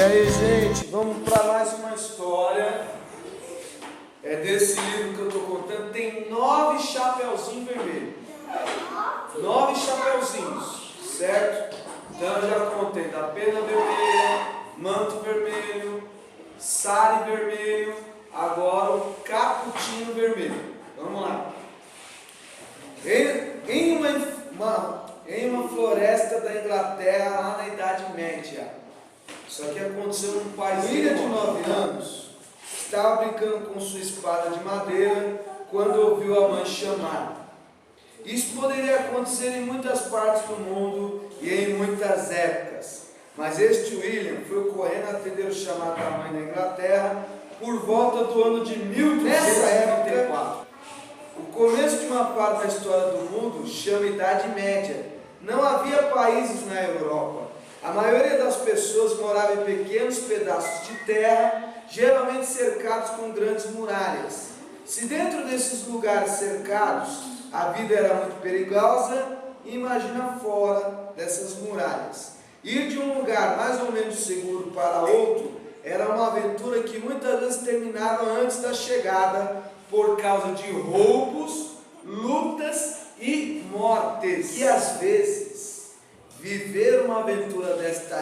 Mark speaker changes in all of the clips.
Speaker 1: aí, gente, vamos para mais uma história. É desse livro que eu estou contando. Tem 9 chapeuzinhos vermelhos. 9 chapeuzinhos, certo? Então eu já contei da pena vermelha, manto vermelho, sari vermelho, agora o cappuccino vermelho. Vamos lá. Em uma floresta da Inglaterra, lá na Idade Média. Isso aqui aconteceu num pai filha de 9 anos. Estava brincando com sua espada de madeira quando ouviu a mãe chamar. Isso poderia acontecer em muitas partes do mundo e em muitas épocas. Mas este William foi correndo atender o chamado da mãe na Inglaterra por volta do ano de 1334. O começo de uma parte da história do mundo chama Idade Média. Não havia países na Europa. A maioria das pessoas morava em pequenos pedaços de terra, geralmente cercados com grandes muralhas. Se dentro desses lugares cercados a vida era muito perigosa, imagina fora dessas muralhas. Ir de um lugar mais ou menos seguro para outro era uma aventura que muitas vezes terminava antes da chegada por causa de roubos, lutas e mortes. E às vezes, viver uma aventura dessa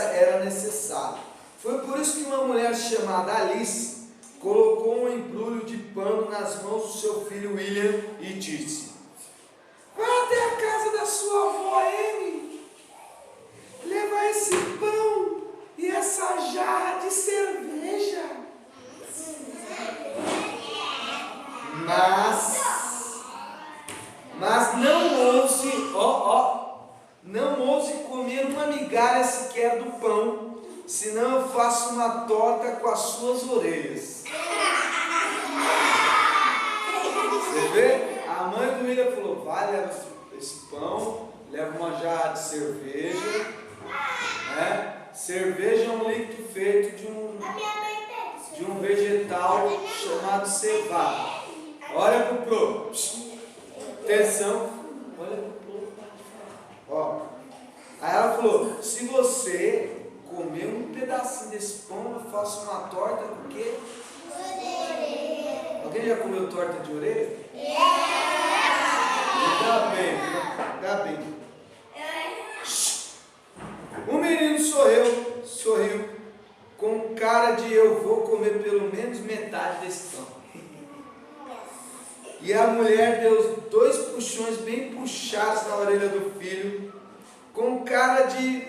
Speaker 1: era necessário. Foi por isso que uma mulher chamada Alice colocou um embrulho de pano nas mãos do seu filho William e disse: "Vá até a casa da sua avó Amy, leva esse pão e essa jarra de cerveja. Mas não ouse comer uma migalha sequer do pão, senão eu faço uma torta com as suas orelhas." Você vê? A mãe do William falou: "Vai, leva esse pão, leva uma jarra de cerveja." Né? Cerveja é um líquido feito de um vegetal chamado cevada. Olha pro pro. Atenção. Olha pro pro. Ó. Aí ela falou: "Se você comer um pedacinho desse pão, eu faço uma torta com o quê?" Alguém já comeu torta de orelha? Dá bem. O menino sorriu, com cara de "eu vou comer pelo menos metade desse pão." E a mulher deu 2 puxões bem puxados na orelha do filho, com cara de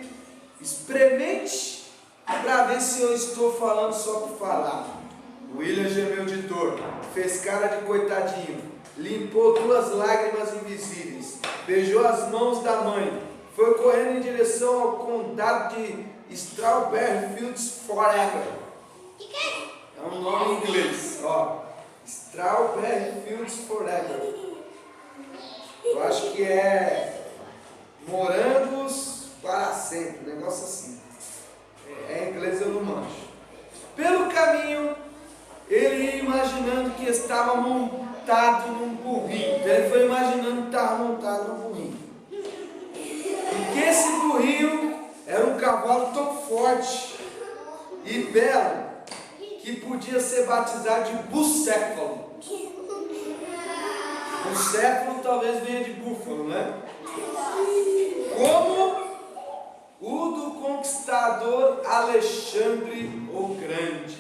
Speaker 1: "experimente para ver se eu estou falando só por falar." O William gemeu de dor, fez cara de coitadinho, limpou 2 lágrimas invisíveis, beijou as mãos da mãe, foi correndo em direção ao condado de Strawberry Fields Forever. É um nome em inglês, ó. Strawberry Fields Forever. Eu acho que é morangos para sempre, um negócio assim. É em inglês, eu não manjo. Pelo caminho, ele ia imaginando que estava montado num burrinho. Então ele foi imaginando que estava montado num burrinho. E que esse burrinho era um cavalo tão forte e belo que podia ser batizado de bucéfalo. Bucéfalo talvez venha de búfalo, né? Como o do conquistador Alexandre o Grande.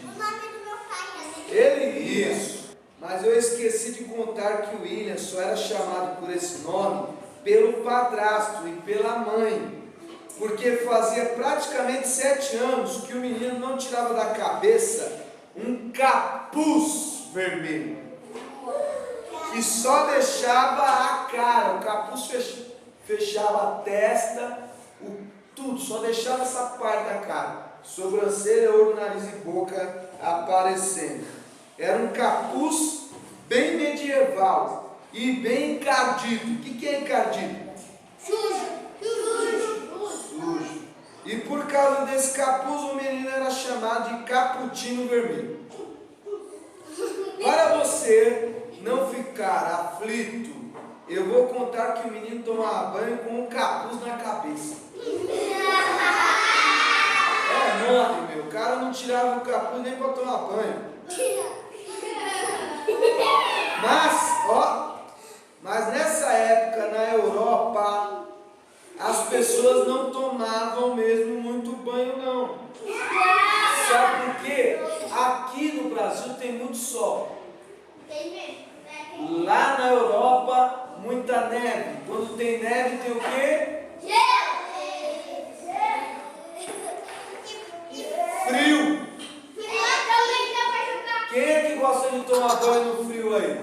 Speaker 1: Isso. Mas eu esqueci de contar que o William só era chamado por esse nome pelo padrasto e pela mãe, porque fazia praticamente 7 anos que o menino não tirava da cabeça um capuz vermelho, que só deixava a cara. O capuz fechava a testa, tudo, só deixava essa parte da cara, sobrancelha, olho, nariz e boca aparecendo. Era um capuz bem medieval e bem encardido. O que é encardido? Sujo. E por causa desse capuz, o menino era chamado de Cappuccino Vermelho. Para você não ficar aflito, eu vou contar que o menino tomava banho com um capuz na cabeça. onde, meu? O cara não tirava o capuz nem para tomar banho. Mas nessa época na Europa, as pessoas não tomavam mesmo muito banho não. Sabe por quê? Aqui no Brasil tem muito sol. Lá na Europa, muita neve. Quando tem neve, tem o quê? Frio. Quem é que gosta de tomar banho no frio aí?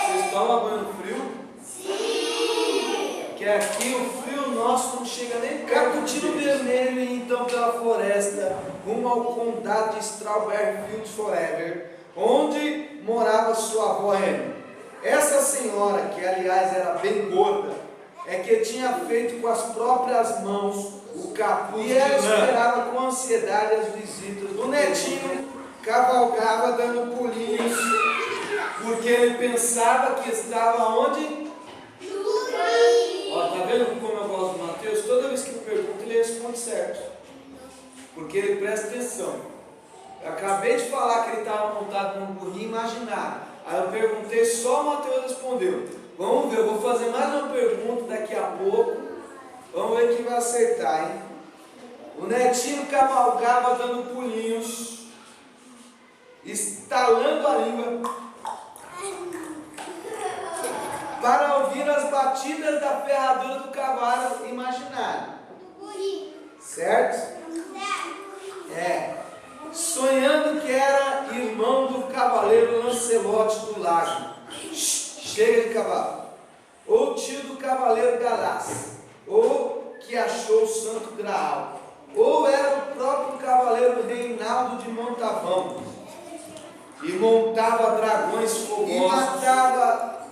Speaker 1: Vocês tomam banho no frio? Sim. Que aqui o frio nosso não chega nem perto. Cappuccino Vermelho ia então pela floresta, rumo ao condado de Strawberry Fields Forever, onde morava sua avó Anne. Essa senhora, que aliás era bem gorda, é que tinha feito com as próprias mãos o capuz e ela esperava com ansiedade as visitas do netinho. Cavalgava dando pulinhos, porque ele pensava que estava onde? Ó, tá vendo como eu gosto do Mateus? Toda vez que eu pergunto, ele responde certo, porque ele presta atenção. Eu acabei de falar que ele estava montado num burrinho imaginário. Aí eu perguntei, só o Mateus respondeu. Vamos ver, eu vou fazer mais uma pergunta daqui a pouco. Vamos ver quem vai acertar, hein? O netinho cavalgava dando pulinhos, estalando a língua, para ouvir as batidas da ferradura do cavalo imaginário. Certo? Sonhando que era irmão do cavaleiro Lancelote do Lago. Chega de cavalo. Ou tio do cavaleiro Galás. Ou que achou o Santo Graal. Ou era o próprio cavaleiro Reinaldo de Montavão. E montava dragões fogosos. E matava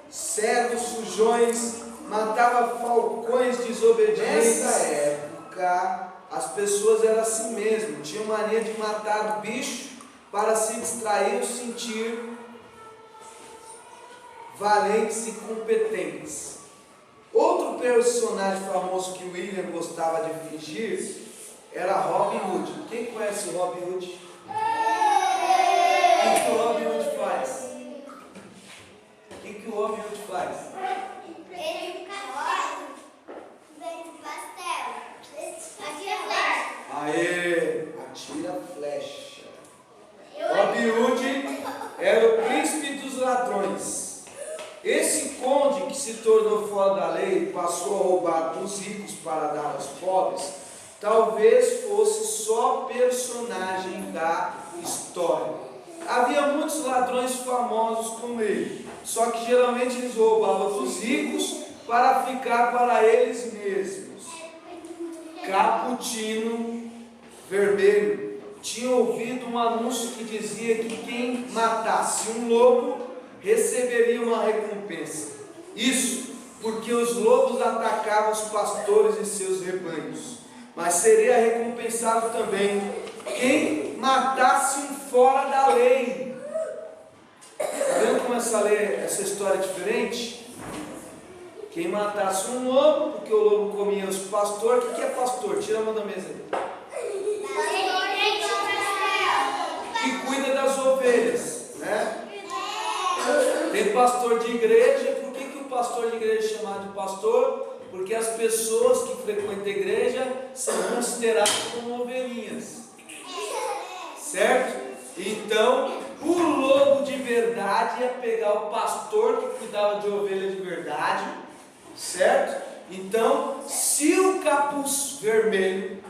Speaker 1: servos sujões. Matava falcões desobedientes. Nessa época, as pessoas eram assim mesmo. Tinham mania de matar bicho para se distrair ou sentir valentes e competentes. Outro personagem famoso que William gostava de fingir era Robin Hood. Quem conhece o Robin Hood? O que o Robin Hood faz? O que o Robin Hood faz?
Speaker 2: Ele vende pastel. Atira flecha.
Speaker 1: Aê! Atira flecha. Robin Hood era o príncipe dos ladrões. Esse conde que se tornou fora da lei, passou a roubar dos ricos para dar aos pobres, talvez fosse só personagem da história. Havia muitos ladrões famosos como ele, só que geralmente eles roubavam dos ricos para ficar para eles mesmos. Cappuccino Vermelho tinha ouvido um anúncio que dizia que quem matasse um lobo receberia uma recompensa. Isso porque os lobos atacavam os pastores e seus rebanhos. Mas seria recompensado também quem matasse um fora da lei. Está vendo como essa história é diferente? Quem matasse um lobo, porque o lobo comia os pastores. O que é pastor? Tira a mão da mesa aí. Que cuida das ovelhas, né? Tem pastor de igreja. Por que o pastor de igreja é chamado de pastor? Porque as pessoas que frequentam a igreja são consideradas como ovelhinhas, certo? Então, o lobo de verdade ia pegar o pastor que cuidava de ovelha de verdade, certo? Então, se o capuz vermelho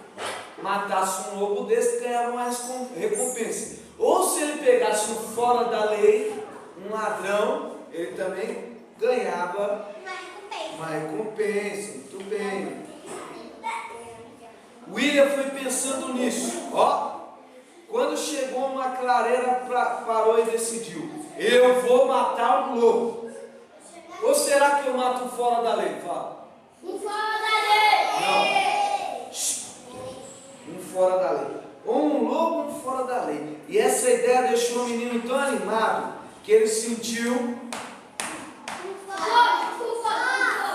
Speaker 1: matasse um lobo desse, ganhava mais recompensa. Ou se ele pegasse um fora da lei, um ladrão, ele também ganhava uma recompensa. Muito bem. William foi pensando nisso. Quando chegou uma clareira, parou e decidiu: eu vou matar um lobo. Ou será que eu mato um fora da lei? Fala.
Speaker 2: Um fora da lei.
Speaker 1: Não. Um fora da lei. Ou um lobo, um fora da lei. E essa ideia deixou o menino tão animado que ele sentiu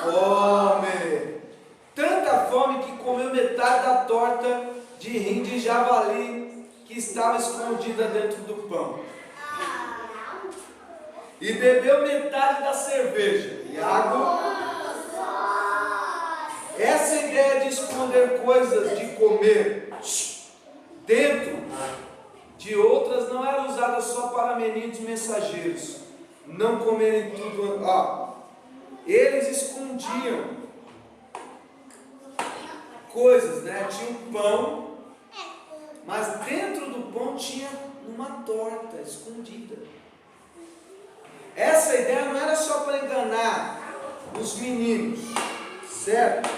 Speaker 1: fome. Tanta fome que comeu metade da torta rim de javali que estava escondida dentro do pão. E bebeu metade da cerveja. Iago. Essa ideia de esconder coisas de comer dentro de outras não era usada só para meninos mensageiros. Não comerem tudo. Eles escondiam coisas, né? Tinha um pão, mas dentro do pão tinha uma torta escondida. Essa ideia não era só para enganar os meninos, certo?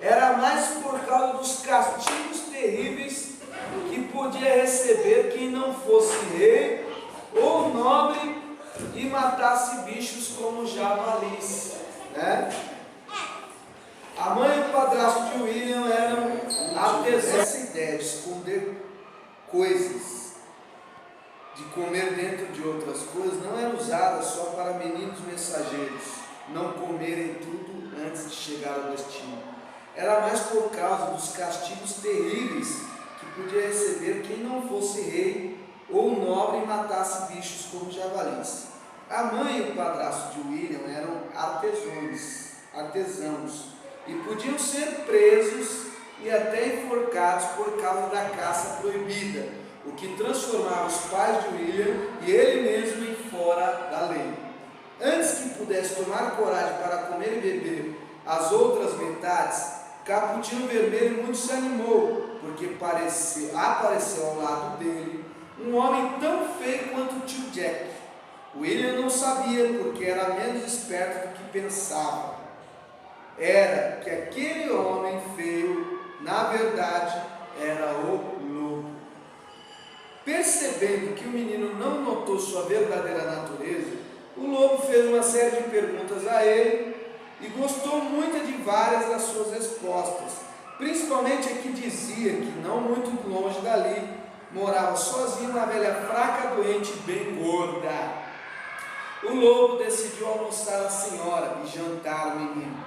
Speaker 1: Era mais por causa dos castigos terríveis que podia receber quem não fosse rei ou nobre e matasse bichos como javalis, né? A mãe e o padrasto de William eram artesãos. Essa ideia de esconder coisas, de comer dentro de outras coisas, não era usada só para meninos mensageiros não comerem tudo antes de chegar ao destino. Era mais por causa dos castigos terríveis que podia receber quem não fosse rei ou nobre e matasse bichos como javalis. A mãe e o padrasto de William eram artesãos, e podiam ser presos e até enforcados por causa da caça proibida, o que transformava os pais de William e ele mesmo em fora da lei. Antes que pudesse tomar coragem para comer e beber as outras metades, Cappuccino Vermelho muito se animou, porque apareceu ao lado dele um homem tão feio quanto o tio Jack. William não sabia, porque era menos esperto do que pensava. Era que aquele homem feio, na verdade, era o lobo. Percebendo que o menino não notou sua verdadeira natureza, o lobo fez uma série de perguntas a ele e gostou muito de várias das suas respostas, principalmente a que dizia que não muito longe dali morava sozinha uma velha fraca, doente e bem gorda. O lobo decidiu almoçar a senhora e jantar o menino,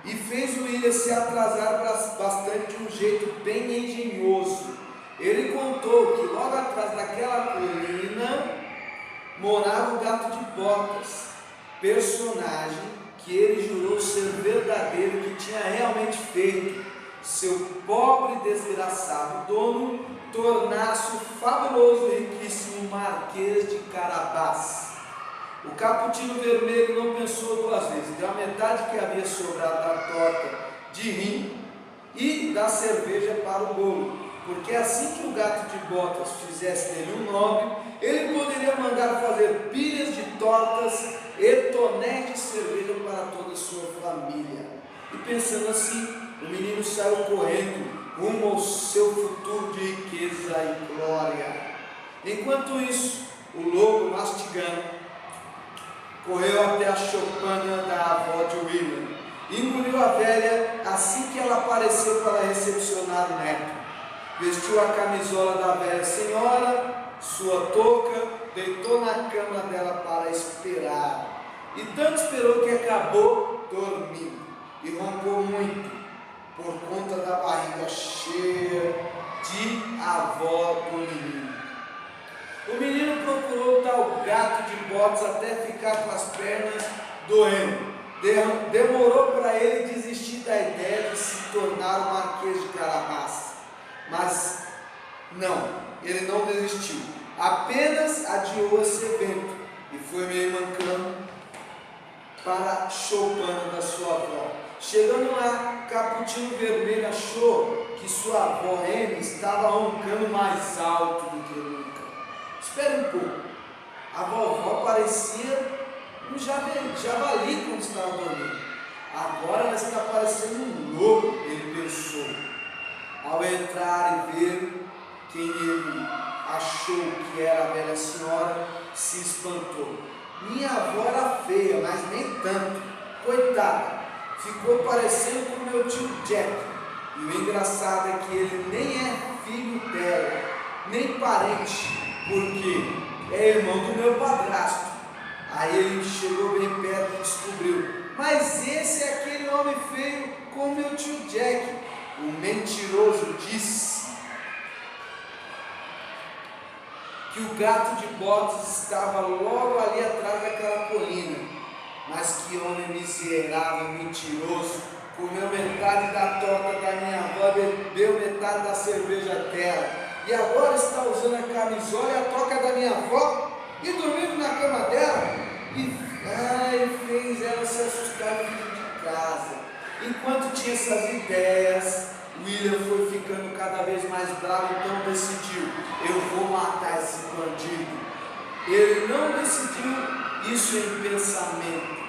Speaker 1: e fez o William se atrasar bastante de um jeito bem engenhoso. Ele contou que logo atrás daquela colina morava o gato de botas, personagem que ele jurou ser verdadeiro, que tinha realmente feito seu pobre e desgraçado dono tornar-se o fabuloso e riquíssimo Marquês de Carabás. O Cappuccino Vermelho não pensou duas vezes, deu a metade que havia sobrado da torta de rim e da cerveja para o bolo, porque assim que o gato de botas fizesse dele um nobre, ele poderia mandar fazer pilhas de tortas e tonéis de cerveja para toda a sua família. E pensando assim, o menino saiu correndo rumo ao seu futuro de riqueza e glória. Enquanto isso, o lobo, mastigando, correu até a choupana da avó de William, engoliu a velha assim que ela apareceu para recepcionar o neto. Vestiu a camisola da velha senhora, sua touca, deitou na cama dela para esperar. E tanto esperou que acabou dormindo e roncou muito, por conta da barriga cheia de avó do menino. O menino procurou o tal gato de botas até ficar com as pernas doendo. Demorou para ele desistir da ideia de se tornar o Marquês de Carabás. Mas não, ele não desistiu. Apenas adiou esse evento e foi meio mancando para a choupana da sua avó. Chegando lá, Cappuccino Vermelho achou que sua avó Amy estava roncando mais alto do que nunca. Espere um pouco, a vovó parecia um javali quando estava dormindo. Agora ela está parecendo um lobo, ele pensou. Ao entrar e ver quem ele achou que era a velha senhora, se espantou. Minha avó era feia, mas nem tanto. Coitada, ficou parecendo com meu tio Jack. E o engraçado é que ele nem é filho dela, nem parente, porque é irmão do meu padrasto. Aí ele chegou bem perto e descobriu: mas esse é aquele homem feio com meu tio Jack. o mentiroso disse que o gato de botas estava logo ali atrás daquela colina, mas que homem miserável, mentiroso, comeu metade da torta da minha avó, bebeu metade da cerveja dela, e agora está usando a camisola e a toca da minha avó e dormindo na cama dela, e fez ela se assustar dentro de casa. Enquanto tinha essas ideias, William foi ficando cada vez mais bravo, então decidiu: eu vou matar esse bandido. Ele não decidiu isso em pensamento,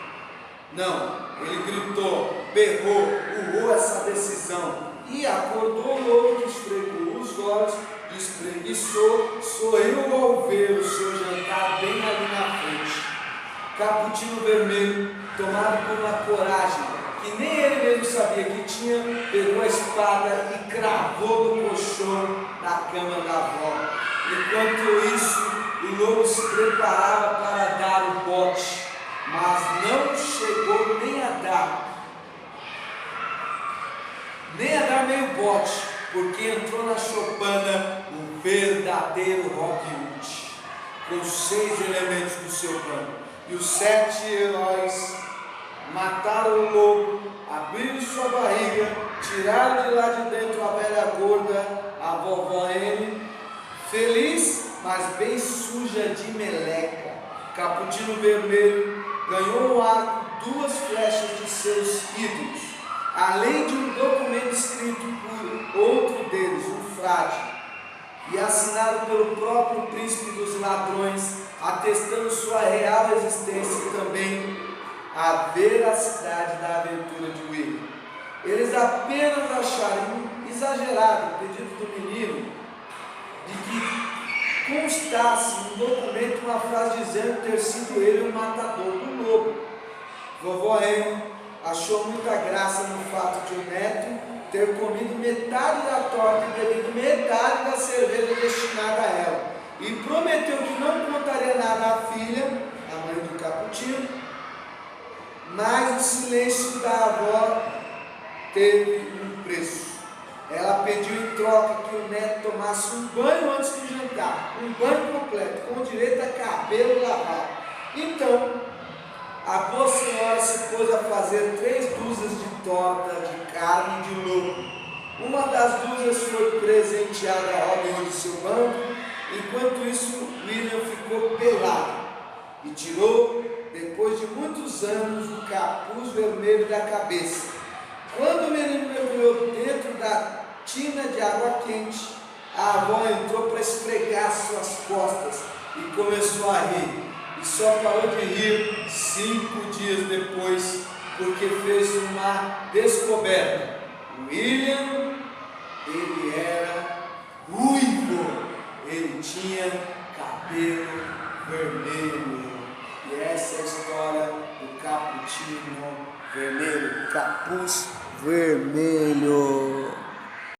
Speaker 1: não, ele gritou, berrou, urrou essa decisão e acordou o lobo que esfregou os olhos, espreguiçou, sorriu ao ver o seu jantar bem ali na frente. Cappuccino Vermelho, tomado por uma coragem que nem ele mesmo sabia que tinha, pegou a espada e cravou no colchão da cama da avó. Enquanto isso, o lobo se preparava para dar o bote, mas não chegou nem a dar meio bote, porque entrou na choupana o verdadeiro Robin Hood, com 6 elementos do seu plano. E os 7 heróis mataram o lobo, abriram sua barriga, tiraram de lá de dentro a velha gorda, a vovó M, feliz, mas bem suja de meleca. Cappuccino Vermelho ganhou no arco 2 flechas de seus ídolos, além de um documento escrito por outro deles, um frade, e assinado pelo próprio príncipe dos ladrões, atestando sua real existência e também a veracidade da aventura de William. Eles apenas acharam exagerado o pedido do menino de que constasse no documento uma frase dizendo ter sido ele o matador do lobo. Vovó Amy achou muita graça no fato de o neto ter comido metade da torta e bebido metade da cerveja destinada a ela, e prometeu que não contaria nada à filha, a mãe do Cappuccino, mas o silêncio da avó teve um preço. Ela pediu em troca que o neto tomasse um banho antes do jantar, um banho completo, com direito a cabelo lavado. Então, a boa senhora se pôs a fazer 3 dúzias de torta de carne de lobo. Uma das dúzias foi presenteada a Robin Hood de seu bando. Enquanto isso, William ficou pelado e tirou, depois de muitos anos, o capuz vermelho da cabeça. Quando o menino mergulhou dentro da tina de água quente, a avó entrou para esfregar suas costas e começou a rir. E só parou de rir 5 dias depois, porque fez uma descoberta. William, ele era ruivo, ele tinha cabelo vermelho. E essa é a história do Cappuccino Vermelho, capuz vermelho.